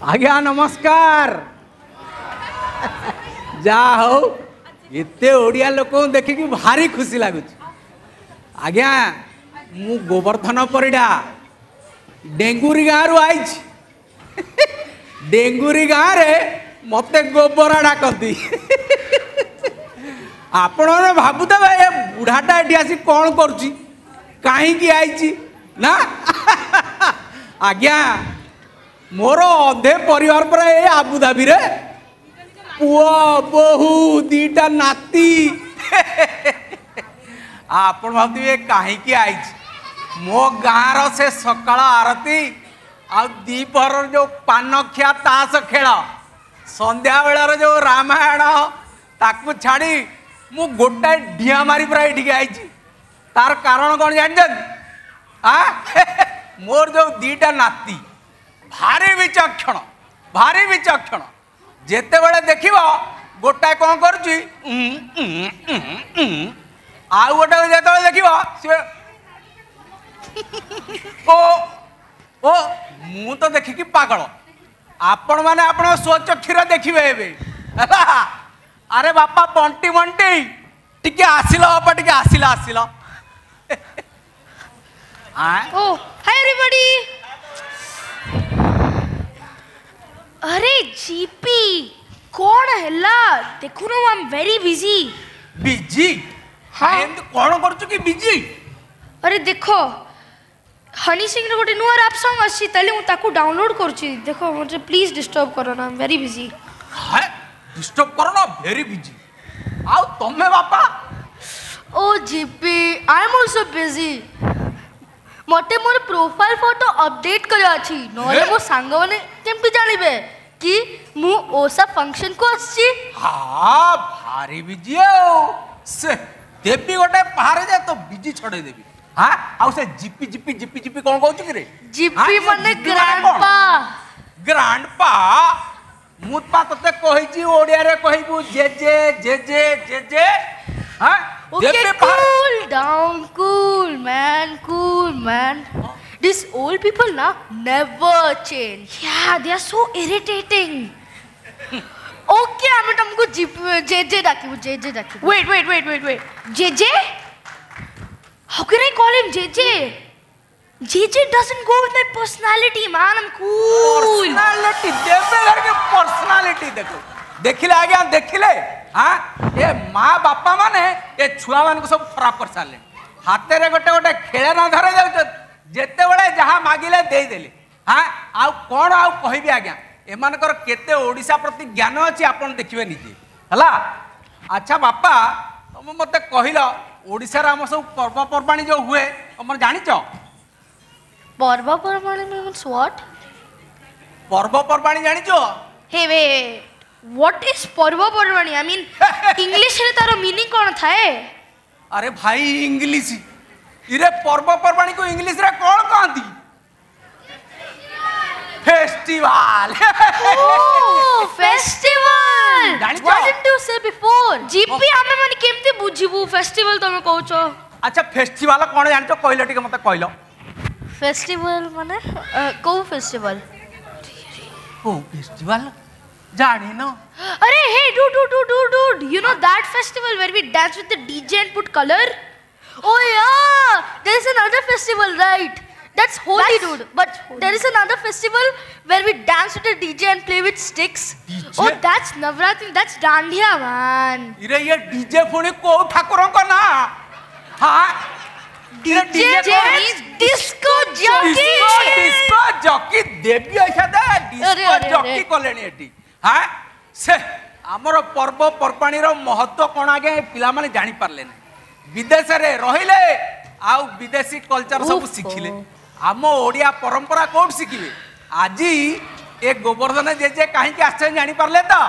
आज्ञा नमस्कार। जा हो एते ओडिया लोक देखिकी भारी खुशी लगुच। आज्ञा मु गोवर्धन परिडा डेंगुरी गाँव आई। डेंगुरी गाँव रे मते गोबरा डाकती। आपण भावुवे ए बुढ़ाटा ये आसी कौन करुच्ची कहीं आई ना। आज्ञा मोर अधे परिवार पर ए आबुधाबी रे पुआ बहु दीटा नाती। आपण भावुवे कहीं आई मो गाँव से सकाळ आरती आ दीपहर जो पान खिया तास खेल संध्या बेलार जो रामायण ताकू छाड़ी मु गोटाए ढिया मारी पूरा ये आई। तार कारण कौन जान मोर जो दीटा नाती भारी विचक्षण जेते बड़े देखिब गोटाए कौन करुच्ची आउ गोटे जो देखिब ओ मु तो देखिकी पागल आपण माने आपण स्वचक्षुर देखिबे एबे। अरे बापा बंटी बंटी टिके आसिल बापा टिके आसिल आसिल। Oh, hi everybody. अरे जीपी कौन हैला देखो ना I am very busy. Busy? हाँ कौन करूँ कि बिजी? अरे देखो हनी सिंह रे गोटे नुआ रैप सॉन्ग अछि तले मु ताकू डाउनलोड करछि। देखो मुझे प्लीज डिस्टर्ब करो ना आई एम वेरी बिजी। हां डिस्टर्ब करो ना वेरी बिजी। आउ तमे बापा? Oh GP I am also busy. मते मोर प्रोफाइल फोटो अपडेट करे अछि नले मो सांग माने केमति जानिबे कि मु ओसा फंक्शन को अछि। हां भारी बिजी हो से देबी गोटे पहारे जा तो बिजी छड़े देबी। हाँ आउ से जिपी जिपी जिपी जिपी कौन कहू कि रे? जिपी माने ग्रैंडपा। ग्रैंडपा मुतपा तते कहिची ओडिया रे कहिबू जेजे जेजे जेजे। हां okay cool man these old people now never change. Yeah, they are so irritating. Okay আমি तुमको जेजे डाकिबू जेजे डाकिबू। Wait जेजे? How can I call him JJ? JJ doesn't go with my personality, man. I'm cool. Personality, देवे के personality देखो। देखिले आज्ञा देखिले? हाँ ये माँ बापा माने ये छुआ मान को सब खराब कर साले। हाथे रे गोटे गोटे खेले ना धरे जाऊ जेते बड़े जहाँ मागिले दे देले। हाँ आउ कौन आउ कहिबी आज्ञा एमान कर केते ओडिशा प्रति ज्ञान अछि आपण देखिबे निजे हला। अच्छा बापा तुम मते कहिलो ओडिशा रे हम सब पर्वपर्वाणी जो हुए तुम जानिच? पर्वपर्वाणी मीन्स व्हाट? पर्वपर्वाणी जानिच? हे वे व्हाट इज पर्वपर्वाणी? आई मीन इंग्लिश रे तारो मीनिंग कोन थाए? अरे भाई इंग्लिश इरे पर्वपर्वाणी को इंग्लिश रे कोन कहंती? Festival. Oh festival. What did you say before? GP हमें माने केमते बुझिबू फेस्टिवल तमे कहउछो? अच्छा फेस्टिवल कोन जानिचो कहलो टिके मते कहलो। फेस्टिवल माने को फेस्टिवल? ओ फेस्टिवल जानी नो? अरे hey dude you know that festival where we dance with the DJ and put color? Oh yeah, there is another festival, right? That's holy, dude. But there is another festival where we dance with the DJ and play with sticks. DJ? Oh, that's Navratri. That's Dandiya, man. इरे ये DJ phone को ठाकुरों का ना? हाँ? DJ means disco jockey. Disco jockey देवी ऐसा था disco jockey को लेनी है टी। हाँ? से आमरो पर्व पर्वाणी रो महत्व कौन आगे पिला माने जानी पार लेने। विदेश रे रहिले आउ विदेशी कल्चर सब सिखिले। आम ओडिया परंपरा कौन शिखिबे? आज ए गोवर्धन जेजे कहीं के आश्चर्य जानी पारले तो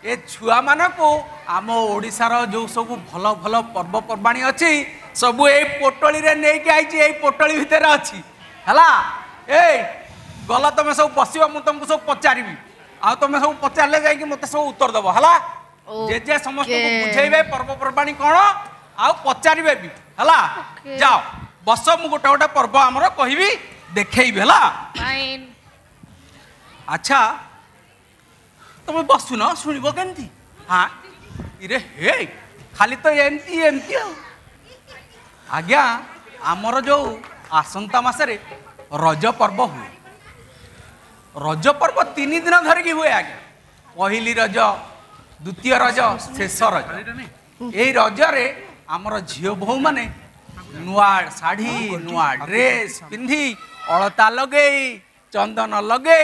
ए छुआ मान को आम ओडिशार जो सब भल भल पर्वपर्वाणी अच्छी सब ए पोटली रे नहीं के आइछि। ए पोटली भितर अच्छी हला ए गला तुम सब बसिबो मु तुमको सब पचारिबी आ तुम सब पचारले जाई कि मते सब उत्तर दबो हला। जेजे समस्त को बुझेइबे पर्वपर्वाणी कोन आ पचारिबे भी हला। जाओ बस मु गोटे गोटे पर्व आमर कहबी देखैबे हला। अच्छा तुम बसुन शुणव केमती हाँ इरे हे खाली तो एमती एमती आज्ञा आमर जो आसंता मासरे रज पर्व हुए रज पर्व 3 दिन धरिकी हुए आज्ञा पहली रज द्वितीय रज शेष रज यही रजरे आमर झील बोहू माने नुआ शाढ़ी नुआ ड्रेस पिंधि अलता लगे चंदन लगे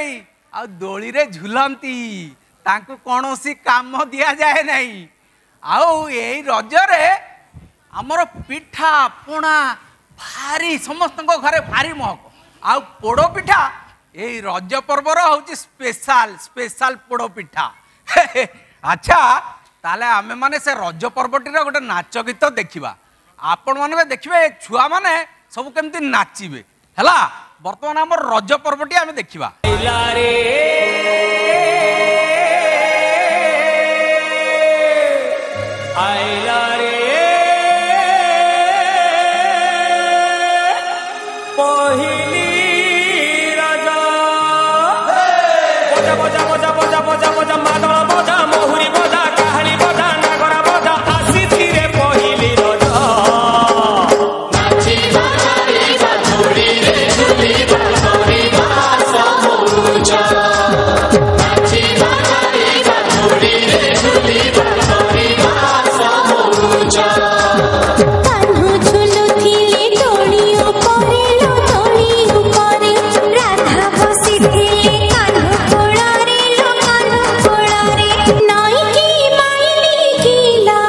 आ दोली रे झुलंती तांको कौनसी काम दिया जाए नहीं आउ यही रजरे आमर पिठा पोणा भारी समस्त घरे भारी महक आउ पोड़ पिठा यही रज पर्वर हूँ स्पेशल स्पेशल पोड़ पिठा अच्छा ताले आमे माने से रज पर्वटीर गोटे नाच गीत देखा आपण माने देखिए छुआ माने सब केमती नाचिबे हला वर्तमान आम रज पर्वटी आमे देखिबा आइला रे पहिली राजा बजा बजा बजा बजा बजा बजा मादल बजा मोहुरी बजा काहली बजा नागरा बजा आसी धीरे पहिली राजा नाची नाची झुली रे झुली बसोरी बासा मोरुजा नाची नाची झुली रे झुली बसोरी बासा मोरुजा कान्हू झुलुथिले दोणी उपरे लो दोणी उपरे राधा बसिथिले कान्हू कोळारे लो कान्हू कोळारे नाई की माइली गीला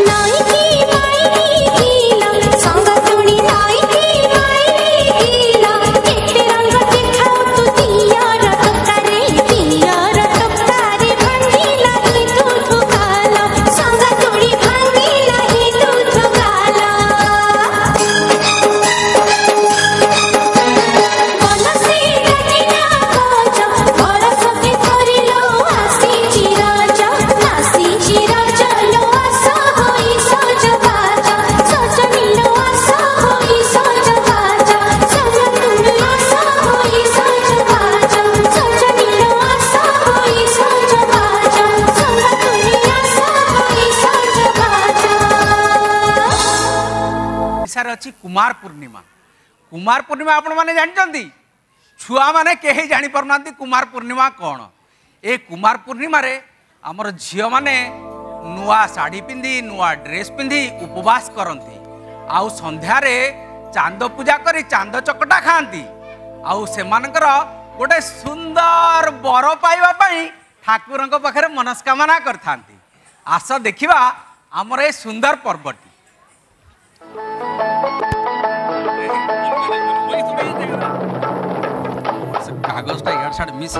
नाई की माइली गीला संगा तुणी नाई की माइली गीला केते रंग देखाऊ तू दिया रटकारे भांगीला ही दूध गाला संगा तुणी भांगीला ही दूध गाला मनसे डकिना बाजा बरसते धरिलो आसी चिराजा लो आशा होई सज बाजा सजनीलो आशा होई सज बाजा संगा तुणी आशा होई सज बाजा सजनीलो आशा होई सज बाजा संगा तुणी आशा होई सज बाजा ओडिशार अच्छी कुमार पूर्णिमा आपण माने जानचंती छुआ माने केही जानी परनांती कुमार पूर्णिमा कौन ए कुमार पूर्णिमा रे हमर झियो माने नुआ साड़ी पिंधि नुआ ड्रेस पिंधि उपवास करंती आउ संध्या रे चांद पूजा करी चांद चकटा खांती आउ सेमानकर गोटे सुंदर बर पाइबा पई ठाकुरंक पाखरे मनस्कामना करथांती आस देखिबा हमर ए सुंदर पर्वटी कागज इार साइड मिस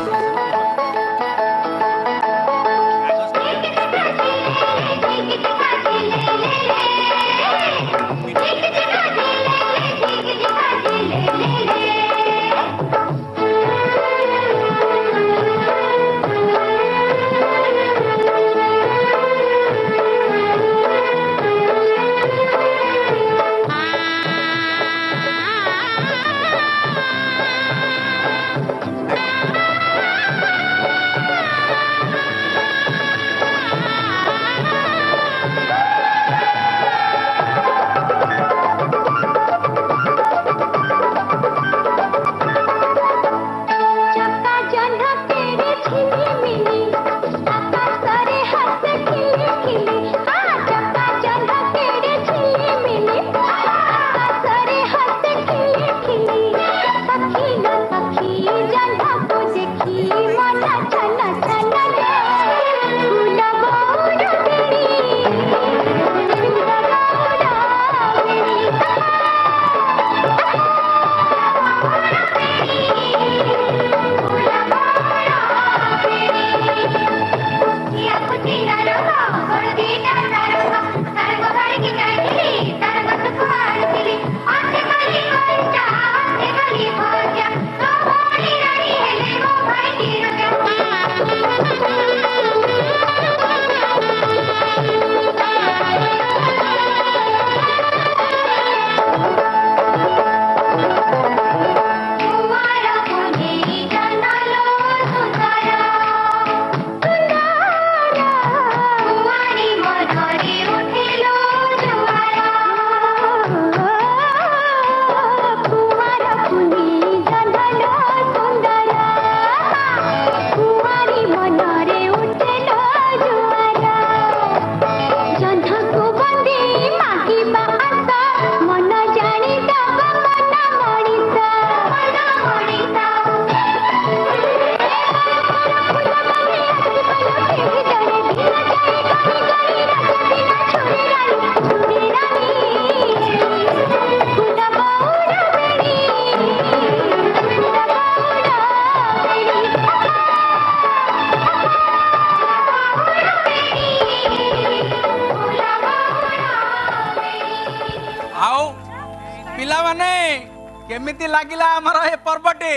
केमिति लागिला हमर ए पर्वटी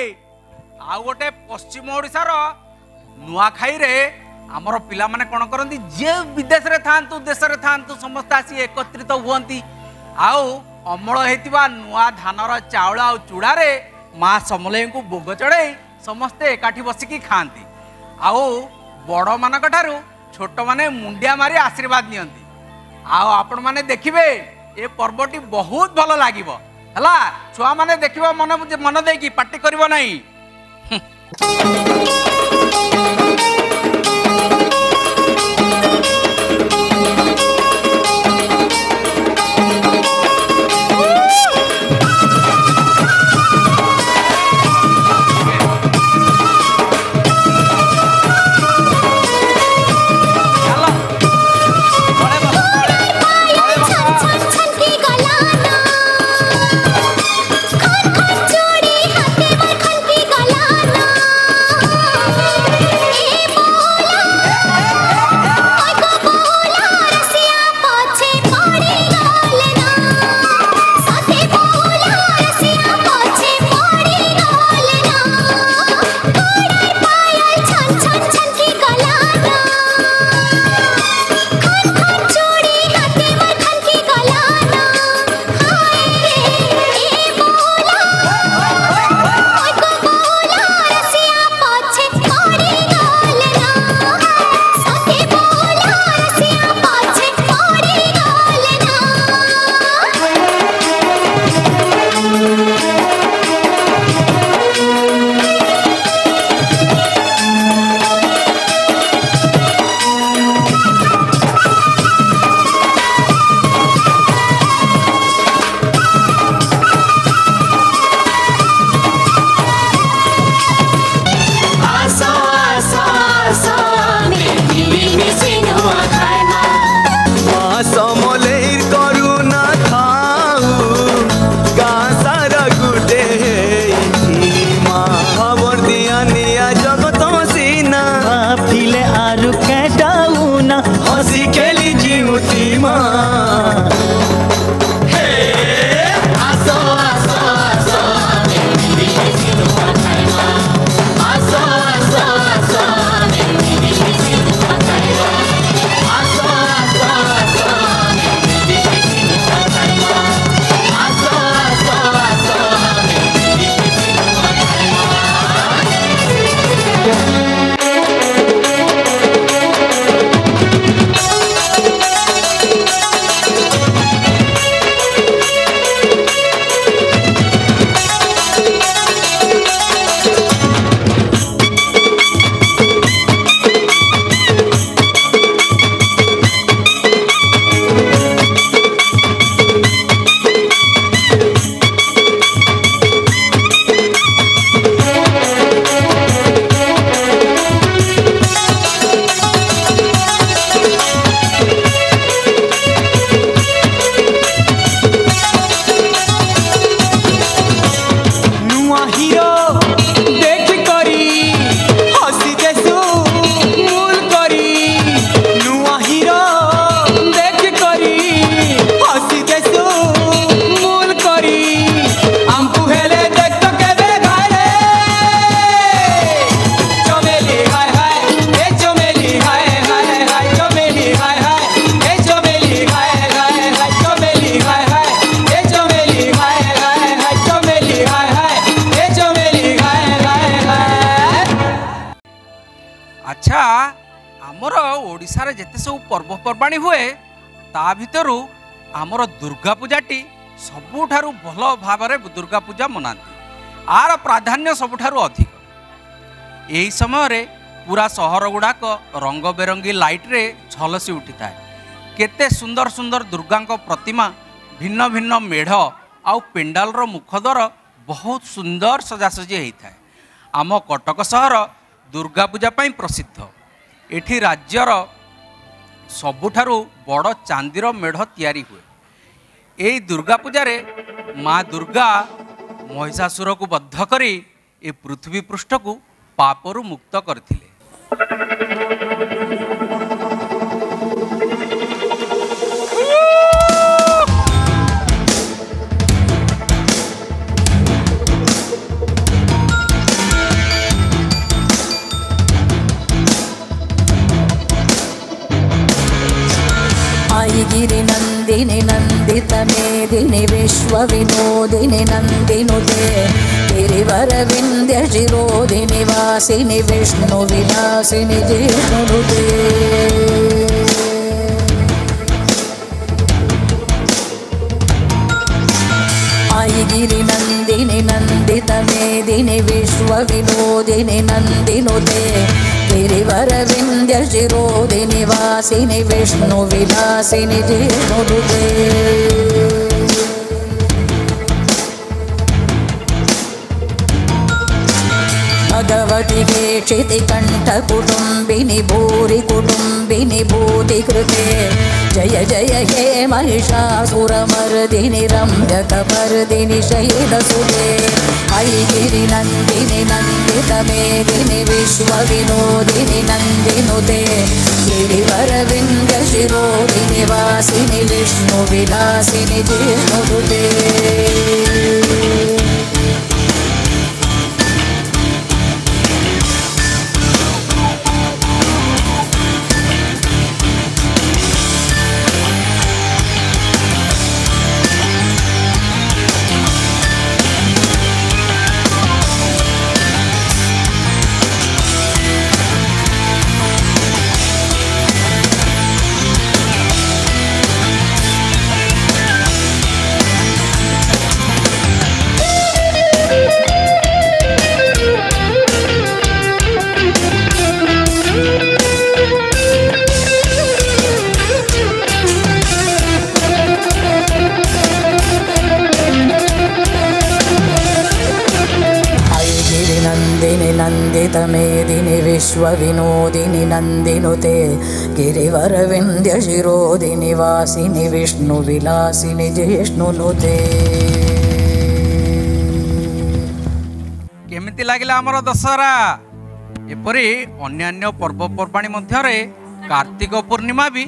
आ गोटे पश्चिम ओडिसार नुआखाई रे हमर पिला माने कोन करंती जे विदेश रे थांतु देश रे थांतु समस्त आसी एकत्रित हुअंती आउ अमल हेतिबा नुआ धानर चाउल आ चूड़ा रे माँ समलेई को भोग चढ़ाई समस्ते एकाठी बसिकी खाती आउ बड़ मान छोट माने मुंडिया मारी आशीर्वाद नियंती आउ आपण माने देखिबे ए पर्वटी बहुत भल लागिबो हला छुआ माने देखिबो मन देकी पार्टी करिवो नाही। अच्छा आमर ओडिशारे जेते सब पर्वपर्वाणी हुए ता भितरु आमर दुर्गा पूजाटी सबुठारु भल भावरे दुर्गा पूजा मनाती आर प्राधान्य सबुठारु अधिक यही समय रे पूरा सहर गुड़ाक रंग बेरंगी लाइट रे झलसी उठी थाए केते सुंदर सुंदर दुर्गांक प्रतिमा भिन्न भिन्न मेढ़ आउ पेंडाल रो मुखद्वार बहुत सुंदर सजासजी होता है। आम कटक सहर दुर्गा पूजा पाई प्रसिद्ध एठी राज्यर सबुठारु बड़ चांदीर मेढ़ तैयारी हुए। यही दुर्गा पूजा रे माँ दुर्गा महिषासुर को बद्ध करी ए पृथ्वी पृष्ठ को पापरु मुक्त करथिले। नन्दित मेदिनि विश्वविनोदिनि नन्दिनुते गिरिवरविन्द्य शिरोदिनि वासिनि विष्णुविलासिनि जिष्णुनुते गिरि नन्दिनि नन्दित मेदिनि विश्वविनोदिनि नन्दिनुते गिरिवरविन्द्य शिरोदिनि वासिनि विष्णुविलासिनि जिष्णुनुते भगवति केशितिकण्ठकुटुम्बिनि भूरि कुटुम्बिनि भूतिकृते जय जय हे महिषासुरमर्दिनि रम्यकपर्दिनि शैलसुते ऐगिरि नन्दिनि नन्दित मेदिनि विश्वविनोदिनि नन्दिनुते गिरिवरविन्द्य शिरोदिनि वासिनि विष्णुविलासिनि जिष्णुनुते नन्दित मेदिनि विश्वविनोदिनि नन्दिनुते गिरिवरविन्द्य शिरोदिनि वासिनि विष्णुविलासिनि जिष्णुनुते केमिति लागिला हमर दशहरा एपरी अन्यान्य पर्वपर्वाणी मध्यरे कार्तिक पूर्णिमा भी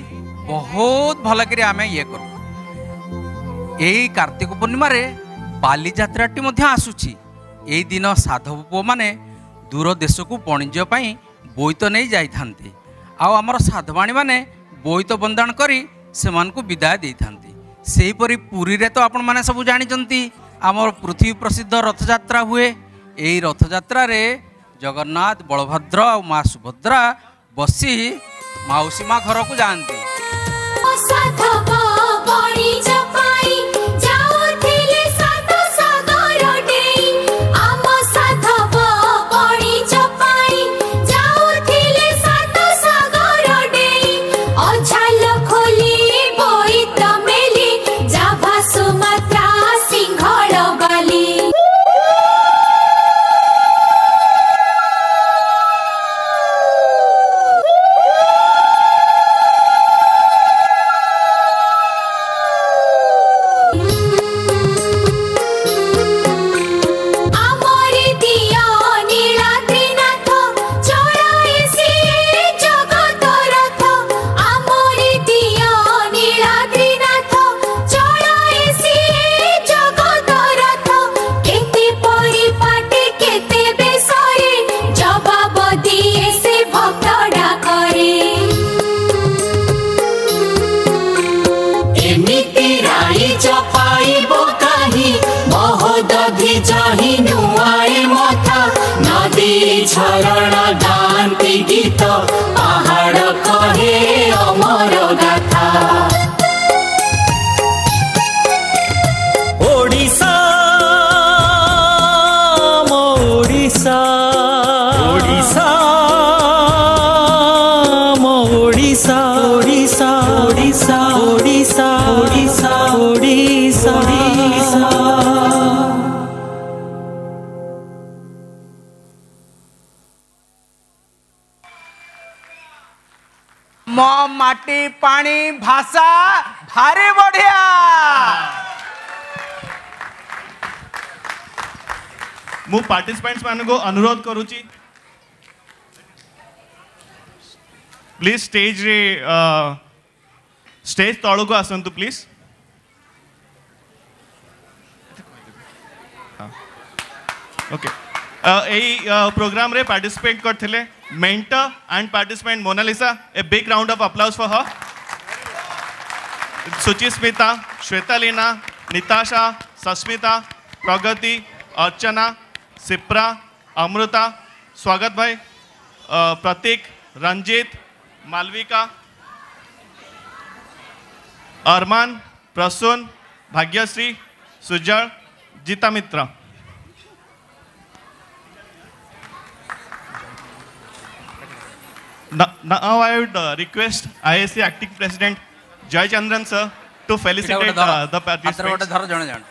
बहुत भल करी आमे ये करू एई कार्तिक पूर्णिमा रे बाली यात्राटी मध्य आसुची एई दिन साधव पुओ माने दूर देश को वाणिज्य बोईत नहीं जाई थांती आमर साधवाणी माने बोईत बंदाण करी सेमान को विदाय दे थांती सेहीपरि पुरी रे तो आपण माने सब जानिचंती आमर पृथ्वी प्रसिद्ध रथयात्रा हुए एई रथयात्रा रे जगन्नाथ बलभद्र और माँ सुभद्रा बसी माउसी माँ घर को जाती झरणा गांती गीत पहाड़ कहे अमर गाथा ओडिशा मो ओडिशा ओडिशा मो ओडिशा ओडिशा ओडिशा ओडिशा ओडिशा ओडिशा ओडिशा मो माटी पानी भाषा भारी बढ़िया मु पार्टिसिपेंट्स मान को अनुरोध करुची प्लीज स्टेज रे स्टेज तळू को आसंतु प्लीज ओके प्रोग्राम रे पार्टिसिपेट करथिले mentor and participant Monalisa a big round of applause for her Suchismita, Shwetalina, Nitasha, Sasmita, Pragati, Archana, Sipra, Amrita, Swagat भाई, प्रतीक, रंजीत, मालविका, अरमान, प्रसून, भाग्यश्री, सुजल, जीता मित्र। Now I would request IAC Acting President Jay Chandran sir to felicitate the participants. ଧର ଜଣେ ଜଣେ